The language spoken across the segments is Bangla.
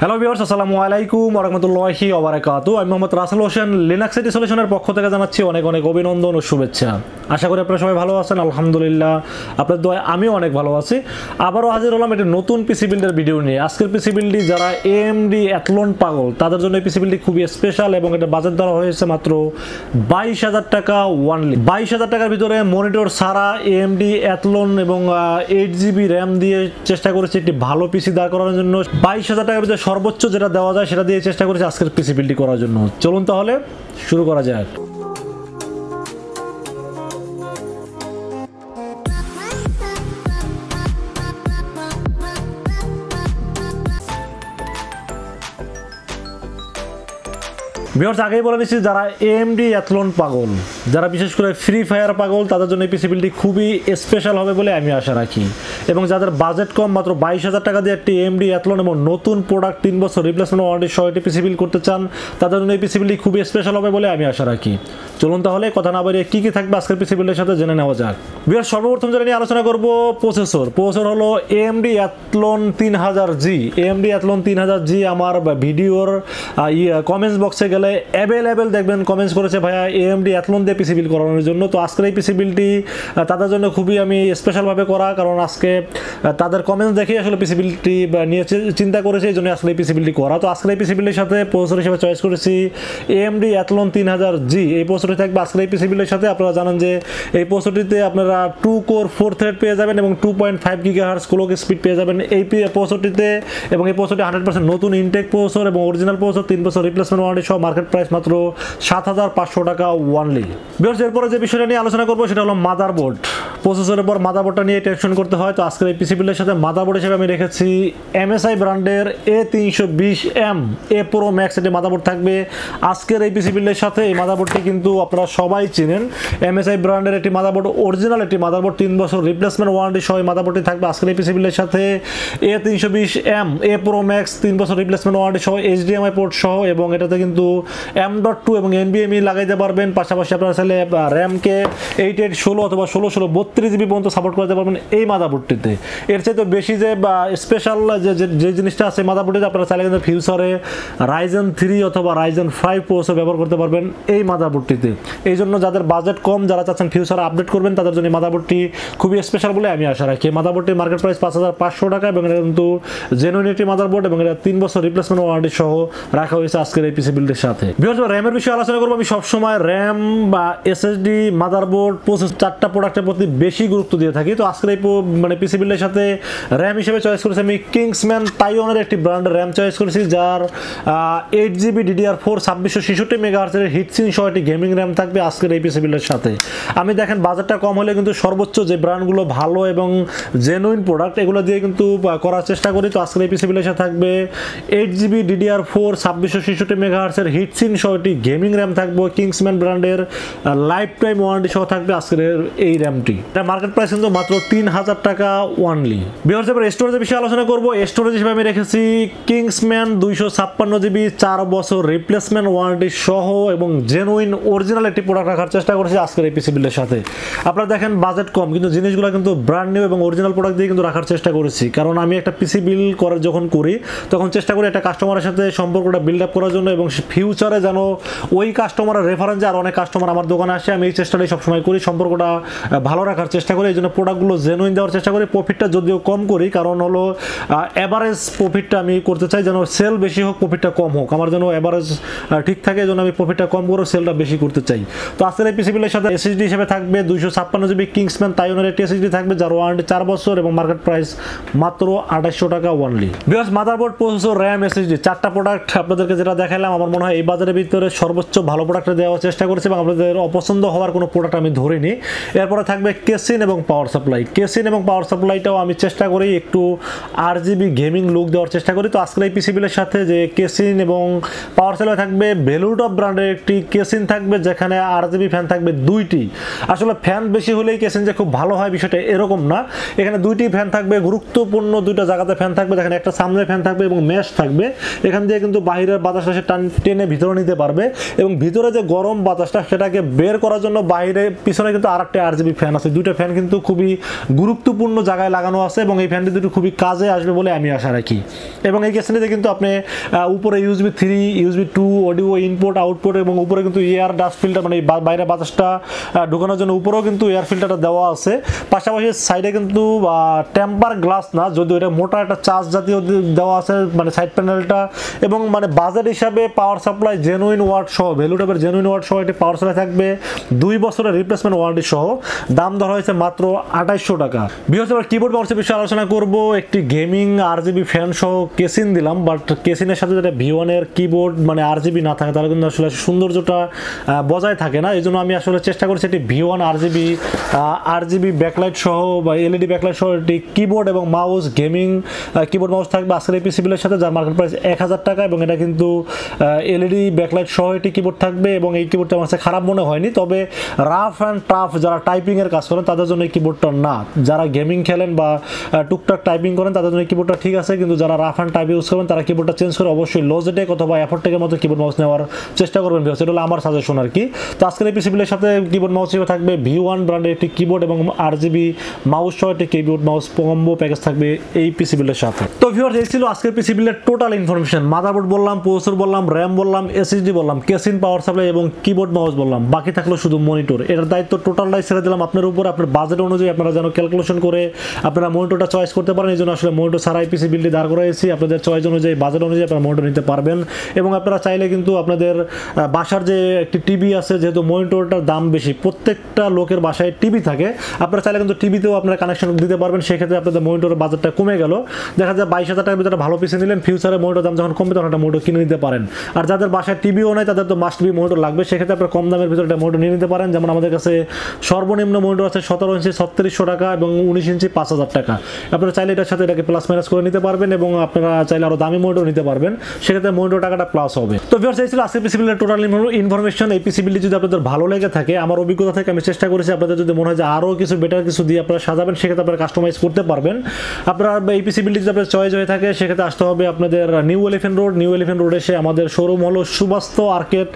হ্যালো ভিউয়ার্স, আসসালামু আলাইকুম ওয়া রাহমাতুল্লাহি ওয়া বারাকাতুহু। আমি মোহাম্মদ রাসেল হোসেন, লিনাক্স আইটি সলিউশনের পক্ষ থেকে জানাচ্ছি অনেক অনেক অভিনন্দন ও শুভেচ্ছা। আশা করি আপনারা সবাই ভালো আছেন। আলহামদুলিল্লাহ, আপনাদের দোয়ায় আমিও অনেক ভালো আছি। আবারও হাজির হলাম একটি নতুন পিসি বিল্ডের ভিডিও নিয়ে। আজকের পিসি বিল্ডটি যারা AMD অ্যাথলন পাগল তাদের জন্য এই পিসি বিল্ডটি খুবই স্পেশাল এবং এটা বাজেট ধরা হয়েছে মাত্র 22,000 টাকা ওয়ানলি। 22,000 টাকার ভিতরে মনিটর ছাড়া AMD অ্যাথলন এবং 8GB র্যাম দিয়ে চেষ্টা করেছি একটি ভালো পিসি দাঁড় করানোর জন্য। 22,000 টাকার ভিতরে সর্বোচ্চ যেটা দেওয়া যায় সেটা দিয়ে চেষ্টা করেছি আজকের পিসি বিল্ডটি করার জন্য। চলুন তাহলে শুরু করা যাক। ভিউয়ার্স, আগেই বলে নিচ্ছি যারা AMD অ্যাথলন পাগল, যারা বিশেষ করে ফ্রি ফায়ার পাগল তাদের জন্য এই পিসি বিল্ডটি খুবই স্পেশাল হবে বলে আমি আশা রাখি। এবং যাদের বাজেট কম, মাত্র 22,000 টাকা দিয়ে একটি AMD অ্যাথলন এবং নতুন প্রোডাক্ট 3 বছর রিপ্লেসমেন্ট ওয়ারেন্টি সহ একটি পিসি বিল্ড করতে চান তাদের জন্য এই পিসি বিল্ডটি খুবই স্পেশাল হবে বলে আমি আশা রাখি। চলুন তাহলে কথা না বাড়িয়ে কী কী থাকবে আজকের পিসি বিল্ডের সাথে জেনে নেওয়া যাক। ভিউয়ার্স, সর্বপ্রথম যেটা নিয়ে আলোচনা করব প্রসেসর হলো AMD Athlon 3000G। AMD Athlon 3000G আমার ভিডিওর কমেন্টস বক্সে গেলে অ্যাভেলেবেল দেখবেন কমেন্টস করেছে ভাইয়া AMD অ্যাথলন দিয়ে পিসি বিল্ড করানোর জন্য। তো আজকের এই পিসি বিল্ডটি তাদের জন্য খুবই আমি স্পেশালভাবে করা, কারণ আজকে তাদের কমেন্টস দেখেই আসলে পিসি বিল্ডটি নিয়ে চিন্তা করেছে, এই জন্য আসলে এই পিসি বিল্ডটি করা। তো আজকের এই পিসি বিল্ডের সাথে প্রসেসর হিসেবে চয়েস করেছি AMD অ্যাথলন 3000G। এই প্রসেসরটি থাকবে আজকের এই পিসি বিল্ডের সাথে। আপনারা জানেন যে এই প্রসেসরটিতে আপনারা 2 কোর 4 থ্রেড পেয়ে যাবেন এবং 2.5 GHz ক্লক স্পিড পেয়ে যাবেন এই প্রসেসরটিতে। এবং এই প্রসেসরটি 100% নতুন ইনটেক প্রসেসর এবং অরিজিনাল প্রসেসর, 3 বছর রিপ্লেসমেন্ট ওয়ারেন্টি সহ, মার্কেট প্রাইস মাত্র 7,500 টাকা ওয়ানলি। ভিউয়ার্স, এরপরে যে বিষয়টা নিয়ে আলোচনা করবো সেটা হলো মাদারবোর্ড। প্রসেসরের পর মাদারবোর্ডটা নিয়ে টেনশন করতে হয়। তো আজকের এই পিসি বিল্ডের সাথে মাদারবোর্ড হিসেবে আমি রেখেছি MSI ব্র্যান্ডের A320M A Pro Max এটি মাদারবোর্ড থাকবে আজকের এই পিসি বিল্ডের সাথে। এই মাদারবোর্ডটি কিন্তু আপনারা সবাই চিনেন, MSI ব্র্যান্ডের একটি মাদারবোর্ড, অরিজিনাল একটি মাদারবোর্ড, 3 বছর রিপ্লেসমেন্ট ওয়ারেন্টি সহ এই মাদারবোর্ডটি থাকবে আজকের এই পিসি বিল্ডের সাথে। A320M A Pro Max 3 বছর রিপ্লেসমেন্ট ওয়ারেন্টি সহ, HDMI পোর্ট সহ, এবং এটাতে কিন্তু M.2 এবং NVMe লাগাইতে পারবেন। পাশাপাশি আপনারা চাইলে র্যামকে 8/8 অথবা 16/32 পর্যন্ত সাপোর্ট করতে পারবেন এই মাদারবোর্ডটিতে। এর চাইতে বেশি যে স্পেশাল যে জিনিসটা আছে মাদারবোর্ডটিতে, আপনারা চাইলে কিন্তু ফিউচারে Ryzen 3 অথবা Ryzen 5 প্রসেসর ব্যবহার করতে পারবেন এই মাদারবোর্ডটিতে। এই জন্য যাদের বাজেট কম, যারা চাচ্ছেন ফিউচারে আপডেট করবেন তাদের জন্য মাদারবোর্ডটি খুবই স্পেশাল বলে আমি আশা রাখি। মাদারবোর্ডটির মার্কেট প্রাইস 5,500 টাকা এবং এটা কিন্তু জেনুইন একটি মাদারবোর্ড এবং এটা 3 বছর রিপ্লেসমেন্ট ওয়ারেন্টি সহ রাখা হয়েছে আজকের এই পিসি বিল্ডের সাথে। র্যামের বিষয়ে আলোচনা করবো। আমি সবসময় র্যাম বা SSD, মাদারবোর্ড, প্রসেসর 4টা প্রোডাক্টের প্রতি বেশি গুরুত্ব দিয়ে থাকি। তো আজকের এই পিসি বিল্ডের সাথে র্যাম হিসেবে চয়েস করেছি আমি কিংসম্যান তাইওয়ানের একটি ব্র্যান্ডের র্যাম চয়েস করেছি, যার 8GB DDR4 2666 MHz হিটসিন সহ একটি গেমিং র্যাম থাকবে আজকের এই পিসি বিল্ডের সাথে। আমি দেখেন বাজেটটা কম হলে কিন্তু সর্বোচ্চ যে ব্র্যান্ডগুলো ভালো এবং জেনুইন প্রোডাক্ট এগুলো দিয়ে কিন্তু করার চেষ্টা করি। তো আজকের এই পিসি বিল্ডের সাথে থাকবে 8GB DDR4 2666 MHz হিটসিন সহ একটি গেমিং র্যাম থাকবে কিংসম্যান ব্র্যান্ডের, লাইফ টাইম ওয়ারেন্টি সহ থাকবে আজকের এই র্যামটি। এটা মার্কেট প্রাইস কিন্তু মাত্র 3,000 টাকা ওয়ানলি। ভিউয়ার্স, এবার স্টোরেজের বিষয়ে আলোচনা করব। স্টোরেজ হিসেবে আমি রেখেছি কিংসম্যান 256GB 4 বছর রিপ্লেসমেন্ট ওয়ারেন্টি সহ এবং জেনুইন অরিজিনাল একটি প্রোডাক্ট রাখার চেষ্টা করেছি আজকের এই পিসি বিল্ডের সাথে। আপনারা দেখেন বাজেট কম কিন্তু জিনিসগুলো কিন্তু ব্র্যান্ড নিউ এবং অরিজিনাল প্রোডাক্ট দিয়ে কিন্তু রাখার চেষ্টা করেছি, কারণ আমি একটা পিসি বিল্ড যখন করি তখন চেষ্টা করি একটা কাস্টমারের সাথে সম্পর্কটা বিল্ড আপ করার জন্য এবং ফিউচারে যেন ওই কাস্টমারের রেফারেন্সে আর অনেক কাস্টমার আমার দোকানে আসে। আমি এই চেষ্টাটাই সবসময় করি, সম্পর্কটা ভালো রাখার চেষ্টা করি। এই জন্য প্রোডাক্টগুলো জেনুইন দেওয়ার চেষ্টা করি। প্রফিটটা যদিও কম করি, কারণ হলো অ্যাভারেজ প্রফিটটা আমি করতে চাই, যেন সেল বেশি হোক প্রফিটটা কম হোক, আমার যেন অ্যাভারেজ ঠিক থাকে। এই জন্য আমি প্রফিটটা কম করে সেলটা বেশি করতে চাই। তো আজকের এই পিসি বিল্ডের সাথে SSD হিসেবে থাকবে 256GB কিংসম্যান তাইওয়ানের একটি SSD থাকবে, যার ওয়ারেন্টি 4 বছর এবং মার্কেট প্রাইস মাত্র 2,800 টাকা only. Viewers, motherboard, processor, RAM, SSD 4টা প্রোডাক্ট আপনাদেরকে যেটা দেখালাম আমার মনে হয় এই বাজারের ভিতরে সর্বোচ্চ ভালো প্রোডাক্টটা দেওয়ার চেষ্টা করেছি এবং আপনাদের অপছন্দ হওয়ার কোনো প্রোডাক্ট আমি ধরিনি। এরপরে থাকবে কেসিন এবং পাওয়ার সাপ্লাই। কেসিন এবং পাওয়ার সাপ্লাইটাও আমি চেষ্টা করি একটু RGB গেমিং লুক দেওয়ার চেষ্টা করি। তো আজকের এই পিসি বিল্ডের সাথে যে কেসিন এবং পাওয়ার সাপ্লাই থাকবে, ভেলুটপ ব্র্যান্ডের একটি কেসিন থাকবে যেখানে RGB ফ্যান থাকবে 2টি। আসলে ফ্যান বেশি হলেই কেসিন যে খুব ভালো হয় বিষয়টা এরকম না, এখানে 2টি ফ্যান থাকবে, গুরুত্বপূর্ণ 2টা জায়গাতে ফ্যান থাকবে, যেখানে একটা সামনে ফ্যান থাকবে এবং মেশ থাকবে। এখান দিয়ে কিন্তু বাইরের বাতাস টেনে টেনে ভিতরে নিতে পারবে এবং ভিতরে যে গরম বাতাসটা সেটাকে বের করার জন্য বাইরে পিছনে কিন্তু আরেকটা আরজিবি ফ্যান আছে। দুইটা ফ্যান কিন্তু খুবই গুরুত্বপূর্ণ জায়গায় লাগানো আছে এবং এই ফ্যানটি দুটো খুবই কাজে আসবে বলে আমি আশা রাখি। এবং এই কেসটিতে কিন্তু আপনি উপরে USB 3, USB 2 audio input output এবং উপরে কিন্তু এয়ার ডাস্ট ফিল্টার মানে বাইরে বাতাসটা ঢোকানোর জন্য উপরেও কিন্তু এয়ার ফিল্টারটা দেওয়া আছে। পাশাপাশি সাইডে কিন্তু টেম্পার গ্লাস না, যদিও এটা মোটা একটা চার্জ জাতীয় দেওয়া আছে মানে সাইড প্যানেলটা। এবং মানে বাজেট হিসাবে পাওয়ার সাপ্লাই জেনুইন ওয়াট সহ, ভ্যালুটেপের জেনুইন ওয়াট সহ এটি পাওয়ার সাপ্লাই থাকবে 2 বছরের রিপ্লেসমেন্ট ওয়ারেন্টি সহ। দাম ধরা হয়েছে মাত্র 2800 টাকা। বিশেষ করে কিবোর্ড মাউসের বিষয়ে আলোচনা করব। একটি গেমিং আরজিবি ফ্যান সহ কেসিন দিলাম, বাট কেসিনের সাথে যেটা V1 এর কিবোর্ড মানে আরজিবি না থাকে তাহলে কিন্তু আসলে সৌন্দর্যটা বজায় থাকে না। এই জন্য আমি আসলে চেষ্টা করছি এটি V1 আরজিবি ব্যাকলাইট সহ বা এলইডি ব্যাকলাইট সহ একটি কিবোর্ড এবং মাউস, গেমিং কিবোর্ড মাউস থাকবে আজকের এই পিসি বিলের সাথে, যার মার্কেট প্রাইস 1000 টাকা। এবং এটা কিন্তু এলইডি ব্যাকলাইট সহ একটি কিবোর্ড থাকবে এবং এই কিবোর্ডটা আমার কাছে খারাপ মনে হয়নি। তবে রাফ অ্যান্ড টাফ যারা টাইপিং এর কাজ করেন তাদের জন্য এই কিবোর্ডটা না। যারা গেমিং খেলেন বা টুকটাক টাইপিং করেন তাদের জন্য এই কিবোর্ডটা ঠিক আছে, কিন্তু যারা রাফ অ্যান্ড টাইপ ইউজ করেন তারা কিবোর্ডটা চেঞ্জ করে অবশ্যই লজিটেক অথবা অ্যাফোর্টেকের মতো কিবোর্ড মাউস নেওয়ার চেষ্টা করবেন। সেটা হলো আমার সাজেশন আর কি। তো আজকের এই পিসি বিলের সাথে কিবোর্ড মাউস হিসেবে থাকবে V1 ব্র্যান্ডের একটি কিবোর্ড এবং আরজিবি মাউস সহ একটি কিবোর্ড মাউস কম্বো প্যাকেজ থাকবে এই পিসি বিলের সাথে। তো ভিউয়ার্স, এই ছিল আজকের পিসি বিলের টোটাল ইনফরমেশন। মাদারবোর্ড বললাম, প্রসেসর বললাম, র্যাম বললাম, এসএসডি বললাম, কেসিন, পাওয়ার সাপ্লাই এবং কিবোর্ড মাউস বললাম। বাকি থাকলো শুধু মনিটর। এটার দায়িত্ব টোটালটাই ছেড়ে দিলাম আপনার উপর। আপনার বাজেট অনুযায়ী আপনারা যেন ক্যালকুলেশন করে আপনারা মনিটরটা চয়েস করতে পারেন। এই জন্য আসলে মনিটর ছাড়াই পিসি বিলটি দাঁড় করাইছি। আপনাদের চয়েস অনুযায়ী, বাজেট অনুযায়ী আপনারা মনিটর নিতে পারবেন। এবং আপনারা চাইলে কিন্তু আপনাদের বাসার যে একটি টিভি আছে, যেহেতু মনিটরটার দাম বেশি, প্রত্যেকটা লোকের বাসায় টিভি থাকে, আপনারা চাইলে কিন্তু টিভিতেও আপনারা কানেকশন দিতে পারবেন। সেক্ষেত্রে আপনাদের মনিটরের বাজেটটা কমে গেল। দেখা যায় 22,000 টাকার ভিতরে ভালো পিসি নিলেন, ফিউচারে মনিটর দাম যখন কমবে তখন একটা মনিটর কিনে নিতে পারেন। আর যাদের বাসায় টিভিও নেই তাদের তো মাস্ট বি মনিটর লাগবে, সেক্ষেত্রে আপনারা কম দামের ভিতরে একটা মনিটর নিয়ে নিতে পারেন। যেমন আমাদের কাছে সর্বনিম্ন মনিটর আছে 17 ইঞ্চি 3600 টাকা এবং 19 ইঞ্চি 5000 টাকা। আপনারা চাইলে এটার সাথে এটাকে প্লাস মাইনাস করে নিতে পারবেন এবং আপনারা চাইলে আরও দামি মনিটর নিতে পারবেন, সেক্ষেত্রে মনিটর টাকাটা প্লাস হবে। তো ভিউয়ার্স, এই ছিল আজকে পিসি বিলের টোটাল ইনফরমেশন। এই পিসি বিলটি যদি আপনাদের ভালো লেগে থাকে, আমার অভিজ্ঞতা থেকে আমি চেষ্টা করেছি, আপনাদের যদি মনে হয় যে আরও কিছু বেটার কিছু দিয়ে আপনারা সাজাবেন, সেক্ষেত্রে আপনারা কাস্টমাইজ করতে পারবেন। আপনারা এই পিসি বিলটি যদি আপনাদের চয়েস হয়ে থাকে, সেক্ষেত্রে আসতে হবে আপনাদের নিউ এলিফ্যান্ট রোড এসে আমাদের শোরুম হলো সুবাস্তু আর্কেড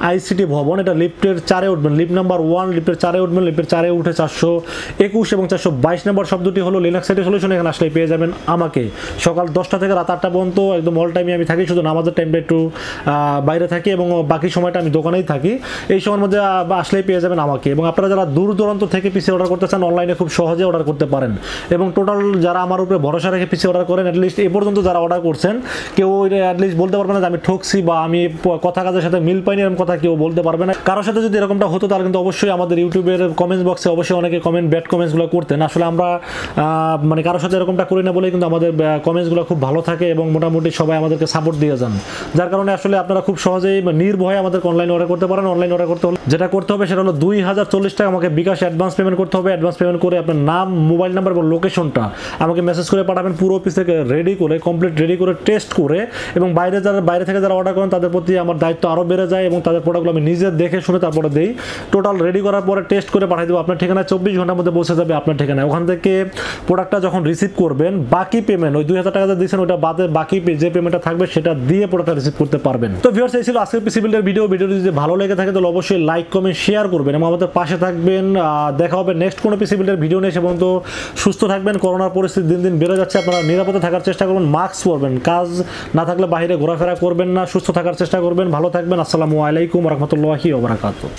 আইসিটি ভবন। এটা লিফটের 4-এ উঠবেন, লিফট নাম্বার 1, লিফটের 4-এ উঠবেন, লিফটের 4-এ উঠে 421 এবং 422 নম্বর সব দুটি হলো লিনাক্স সাইটের সলিউশন। এখানে আসলে পেয়ে যাবেন আমাকে। সকাল 10টা থেকে রাত 8টা পর্যন্ত একদম অল টাইমে আমি থাকি, শুধু নামাজের টাইমটা একটু বাইরে থাকি এবং বাকি সময়টা আমি দোকানেই থাকি। এই সময়ের মধ্যে আসলেই পেয়ে যাবেন আমাকে। এবং আপনারা যারা দূর দূরান্ত থেকে পিসি অর্ডার করতে চান, অনলাইনে খুব সহজে অর্ডার করতে পারেন। এবং টোটাল যারা আমার উপরে ভরসা রেখে পিসি অর্ডার করেন, অ্যাটলিস্ট এ পর্যন্ত যারা অর্ডার করছেন, কেউ অ্যাটলিস্ট বলতে পারবে না যে আমি ঠকছি বা আমি কথা কাজের সাথে মিল পাইনি, এরকম কথা কেউ বলতে পারবে না। কারোর সাথে যদি এরকমটা হতো তাহলে কিন্তু অবশ্যই আমাদের ইউটিউবের কমেন্টস বক্সে অবশ্যই অনেকে ব্যাড কমেন্টসগুলো করতেন। আসলে আমরা মানে কারোর সাথে এরকমটা করি না বলেই কিন্তু আমাদের কমেন্টসগুলো খুব ভালো থাকে এবং মোটামুটি সবাই আমাদেরকে সাপোর্ট দিয়ে যান, যার কারণে আসলে আপনারা খুব সহজেই নির্ভয়ে আমাদের অনলাইন অর্ডার করতে পারেন। অনলাইন অর্ডার করতে হলে যেটা করতে হবে সেটা হলো 2040 টাকা আমাকে বিকাশ অ্যাডভান্স পেমেন্ট করতে হবে। অ্যাডভান্স পেমেন্ট করে আপনার নাম, মোবাইল নাম্বার এবং লোকেশনটা আমাকে মেসেজ করে পাঠাবেন। পুরো অফিস থেকে রেডি করে, কমপ্লিট রেডি করে, টেস্ট করে, এবং বাইরে থেকে যারা অর্ডার করেন তাদের প্রতি আমার দায়িত্ব আরও বেড়ে যায় এবং তাদের প্রোডাক্টগুলো আমি নিজে দেখে শুনে তারপরে দিই। টোটাল রেডি করার পরে টেস্ট করে পাঠিয়ে দেবো আপনার ঠিকানায়। 24 ঘন্টার মধ্যে পৌঁছে যাবে আপনার ঠিকানায়। ওখান থেকে প্রোডাক্টটা যখন রিসিভ করবেন, বাকি পেমেন্ট ওই 2000 টাকা দিয়েছেন ওটা বাদে বাকি যে পেমেন্টটা থাকবে সেটা দিয়ে প্রোডাক্টটা রিসিভ করতে পারবেন। তো ভিউয়ার্স, এই ছিল আজকের পিসি বিল্ডের ভিডিওটি যদি ভালো লেগে থাকে তাহলে অবশ্যই লাইক, কমেন্ট, শেয়ার করবেন এবং আমাদের পাশে থাকবেন। দেখা হবে নেক্সট কোনো পিসি বিল্ডের ভিডিও নিয়ে। সে পর্যন্ত সুস্থ থাকবেন। করোনার পরিস্থিতি দিন দিন বেড়ে যাচ্ছে, আপনারা নিরাপদে থাকার চেষ্টা করবেন, মাস্ক পরবেন, কাজ না থাকলে বাইরে ঘোরাফেরা করবেন না, সুস্থ থাকার চেষ্টা করবেন। ভালো থাকবেন। আসসালামু আলাইকুম ওয়া রাহমাতুল্লাহি ওয়া বারাকাতুহু।